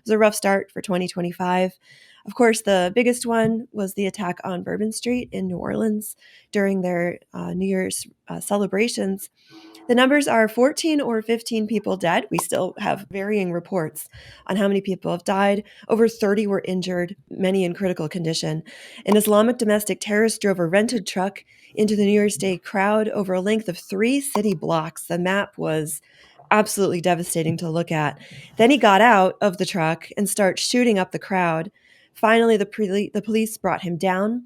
was a rough start for 2025. Of course, the biggest one was the attack on Bourbon Street in New Orleans during their New Year's celebrations. The numbers are 14 or 15 people dead. We still have varying reports on how many people have died. Over 30 were injured, many in critical condition. An Islamic domestic terrorist drove a rented truck into the New Year's Day crowd over a length of 3 city blocks. The map was absolutely devastating to look at. Then he got out of the truck and started shooting up the crowd. Finally, the police brought him down.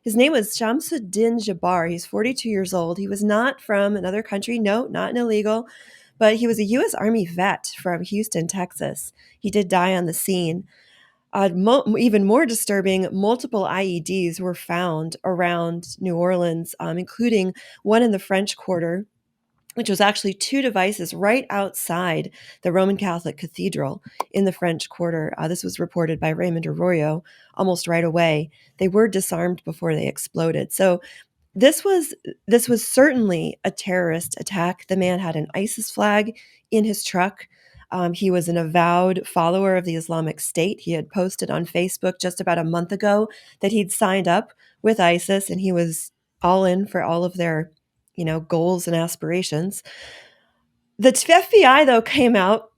His name was Shamsuddin Jabbar. He's 42 years old. He was not from another country. No, not an illegal, but he was a U.S. Army vet from Houston, Texas. He did die on the scene. Even more disturbing, multiple IEDs were found around New Orleans, including one in the French Quarter, which was actually 2 devices right outside the Roman Catholic Cathedral in the French Quarter. This was reported by Raymond Arroyo almost right away. They were disarmed before they exploded. So this was certainly a terrorist attack. The man had an ISIS flag in his truck. He was an avowed follower of the Islamic State. He had posted on Facebook just about a month ago that he'd signed up with ISIS and he was all in for all of their goals and aspirations. The FBI, though, came out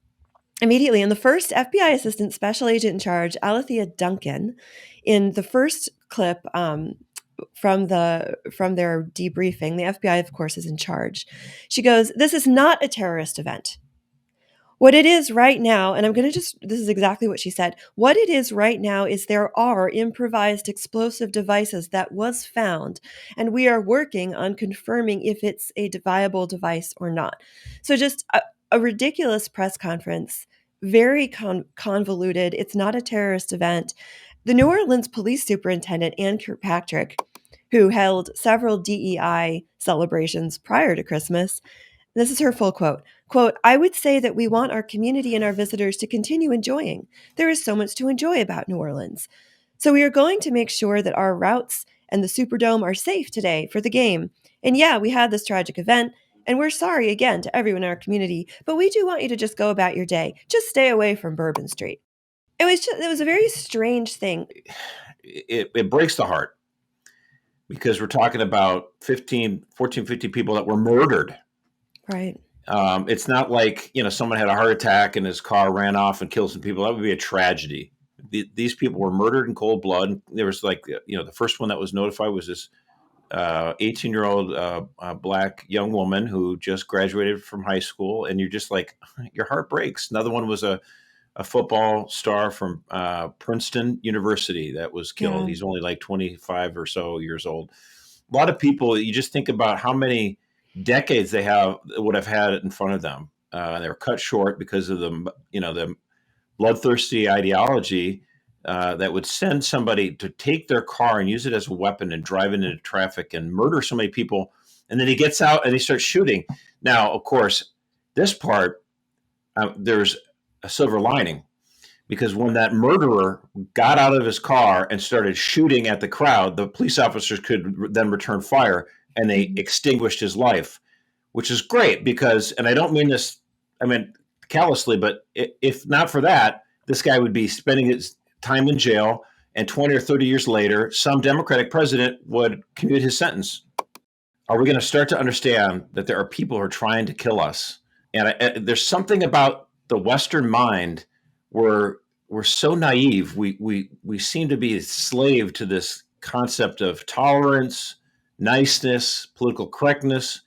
immediately, and the first FBI assistant special agent in charge, Alethea Duncan, in the first clip from their debriefing, the FBI, of course, is in charge. She goes, "This is not a terrorist event. What it is right now," and this is exactly what she said. "What it is right now is there are improvised explosive devices that was found, and we are working on confirming if it's a viable device or not." So just a ridiculous press conference, very convoluted. It's not a terrorist event. The New Orleans police superintendent, Ann Kirkpatrick, who held several DEI celebrations prior to Christmas, this is her full quote. Quote, "I would say that we want our community and our visitors to continue enjoying. There is so much to enjoy about New Orleans. So we are going to make sure that our routes and the Superdome are safe today for the game. And yeah, we had this tragic event, and we're sorry again to everyone in our community, but we do want you to just go about your day. Just stay away from Bourbon Street." It was a very strange thing. It breaks the heart because we're talking about 15 people that were murdered. Right. It's not like, someone had a heart attack and his car ran off and killed some people. That would be a tragedy. These people were murdered in cold blood. There was the first one that was notified was this 18-year-old black young woman who just graduated from high school. And you're just like, your heart breaks. Another one was a football star from Princeton University that was killed. Yeah. He's only like 25 or so years old. A lot of people, you just think about how many decades they would have had it in front of them. They were cut short because of the bloodthirsty ideology that would send somebody to take their car and use it as a weapon and drive into traffic and murder so many people. And then he gets out and he starts shooting. Now, of course, this part, there's a silver lining, because when that murderer got out of his car and started shooting at the crowd, the police officers could then return fire and they extinguished his life, which is great because, and I don't mean this, callously, but if not for that, this guy would be spending his time in jail, and 20 or 30 years later, some Democratic president would commute his sentence. Are we going to start to understand that there are people who are trying to kill us? And there's something about the Western mind where we're so naive. We seem to be a slave to this concept of tolerance, niceness, political correctness.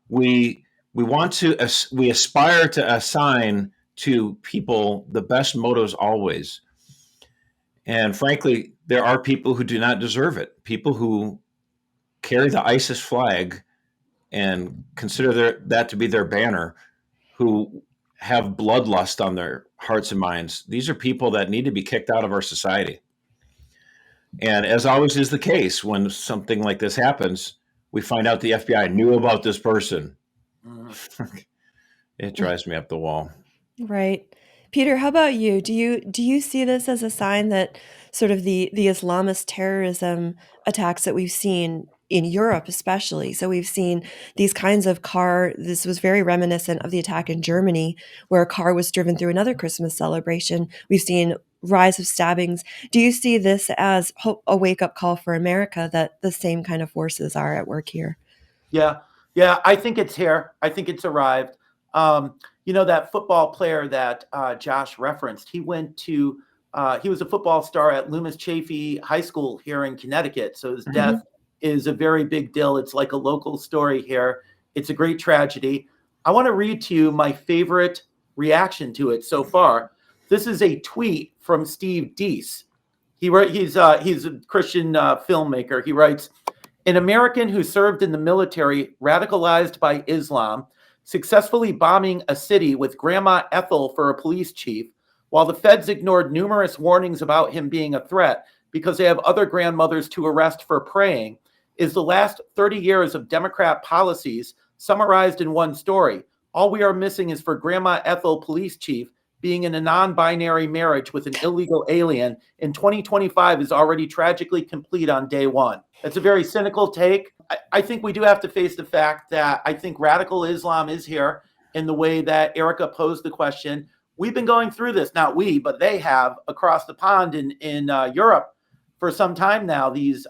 We aspire to assign to people the best motives always. And frankly, there are people who do not deserve it. People who carry the ISIS flag and consider that to be their banner, who have bloodlust on their hearts and minds. These are people that need to be kicked out of our society. And as always is the case, when something like this happens, we find out the FBI knew about this person. It drives me up the wall. Right. Peter, how about you? Do you see this as a sign that sort of the Islamist terrorism attacks that we've seen, in Europe especially. So we've seen these kinds of this was very reminiscent of the attack in Germany, where a car was driven through another Christmas celebration. We've seen rise of stabbings. Do you see this as a wake-up call for America that the same kind of forces are at work here? Yeah, yeah, I think it's here. I think it's arrived. That football player that Josh referenced, he was a football star at Loomis Chaffee High School here in Connecticut. So his Mhm. death is a very big deal. It's like a local story here. It's a great tragedy. I want to read to you my favorite reaction to it so far. This is a tweet from Steve Deese. He's a Christian filmmaker. He writes, an American who served in the military, radicalized by Islam, successfully bombing a city with Grandma Ethel for a police chief, while the feds ignored numerous warnings about him being a threat because they have other grandmothers to arrest for praying, is the last 30 years of Democrat policies summarized in one story. All we are missing is for Grandma Ethel, police chief, being in a non-binary marriage with an illegal alien in 2025 is already tragically complete on day one. That's a very cynical take. I think we do have to face the fact that I think radical Islam is here in the way that Erica posed the question. We've been going through this, not we, but they have across the pond in Europe for some time now, these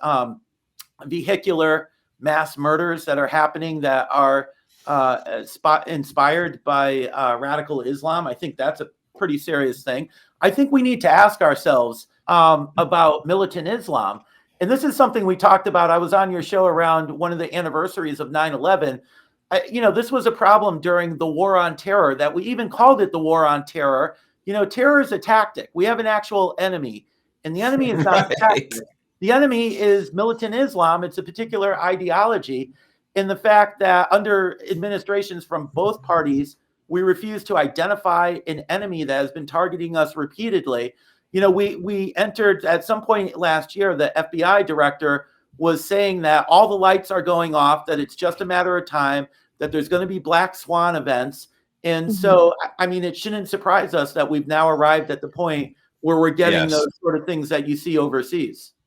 vehicular mass murders that are happening that are inspired by radical Islam. I think that's a pretty serious thing. I think we need to ask ourselves about militant Islam. And this is something we talked about. I was on your show around one of the anniversaries of 9/11. This was a problem during the war on terror that we even called it the war on terror. Terror is a tactic. We have an actual enemy, and the enemy is not a tactic. The enemy is militant Islam. It's a particular ideology. In the fact that under administrations from both parties, we refuse to identify an enemy that has been targeting us repeatedly. We entered at some point last year, the FBI director was saying that all the lights are going off, that it's just a matter of time, that there's going to be black swan events. And so, I mean, it shouldn't surprise us that we've now arrived at the point where we're getting Yes. those sort of things that you see overseas.